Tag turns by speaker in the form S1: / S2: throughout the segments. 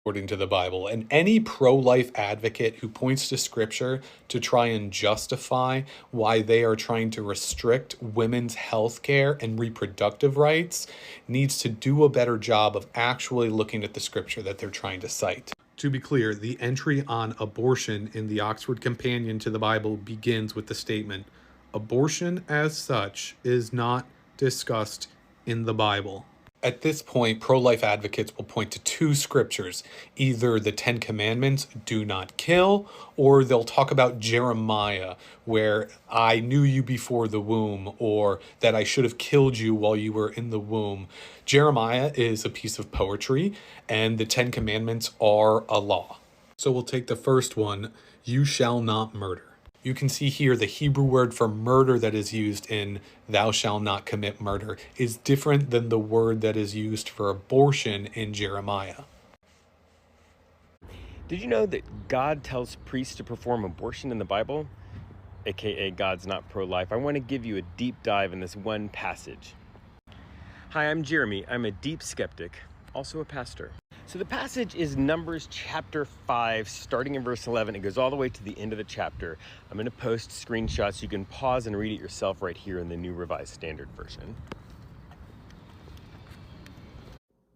S1: according to the Bible. And any pro life advocate who points to scripture to try and justify why they are trying to restrict women's health care and reproductive rights needs to do a better job of actually looking at the scripture that they're trying to cite. To be clear, the entry on abortion in the Oxford Companion to the Bible begins with the statement, "Abortion as such is not discussed in the Bible." At this point, pro life advocates will point to two scriptures, either the Ten Commandments, do not kill, or they'll talk about Jeremiah, where I knew you before the womb, or that I should have killed you while you were in the womb. Jeremiah is a piece of poetry, and the Ten Commandments are a law. So we'll take the first one, you shall not murder. You can see here the Hebrew word for murder that is used in thou shalt not commit murder is different than the word that is used for abortion in Jeremiah.
S2: Did you know that God tells priests to perform abortion in the Bible? AKA God's not pro-life. I want to give you a deep dive in this one passage. Hi, I'm Jeremy. I'm a deep skeptic, also a pastor. So the passage is Numbers chapter 5, starting in verse 11. It goes all the way to the end of the chapter. I'm going to post screenshots. You can pause and read it yourself right here in the New Revised Standard Version.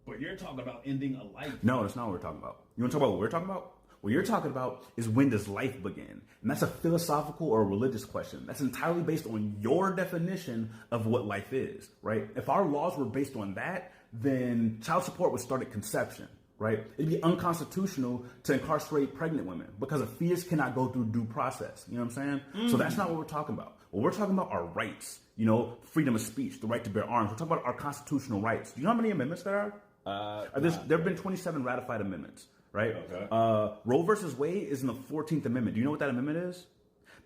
S3: But you're talking about ending a life.
S4: No, that's not what we're talking about. You want to talk about what we're talking about? What you're talking about is when does life begin? And that's a philosophical or religious question. That's entirely based on your definition of what life is, right? If our laws were based on that, then child support would start at conception, right? It'd be unconstitutional to incarcerate pregnant women because a fetus cannot go through due process. You know what I'm saying? So that's not what we're talking about. What we're talking about are rights, freedom of speech, the right to bear arms. We're talking about our constitutional rights. Do you know how many amendments there are? There have been 27 ratified amendments, right? Okay. Roe versus Wade is in the 14th Amendment. Do you know what that amendment is?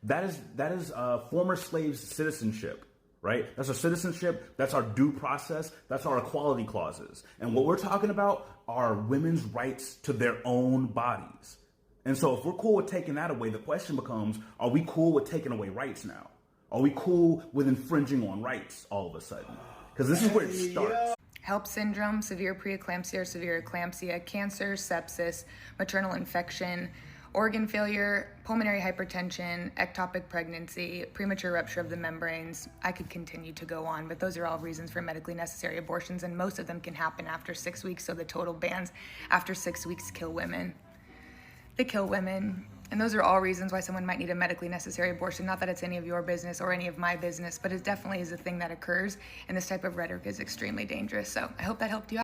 S4: That is former slaves' citizenship. Right? That's our citizenship. That's our due process. That's our equality clauses. And what we're talking about are women's rights to their own bodies. And so if we're cool with taking that away, the question becomes, are we cool with taking away rights now? Are we cool with infringing on rights all of a sudden? Because this is where it starts.
S5: HELLP syndrome, severe preeclampsia or severe eclampsia, cancer, sepsis, maternal infection, organ failure, pulmonary hypertension, ectopic pregnancy, premature rupture of the membranes. I could continue to go on, but those are all reasons for medically necessary abortions, and most of them can happen after 6 weeks, so the total bans after 6 weeks kill women. They kill women, and those are all reasons why someone might need a medically necessary abortion. Not that it's any of your business or any of my business, but it definitely is a thing that occurs, and this type of rhetoric is extremely dangerous. So I hope that helped you out.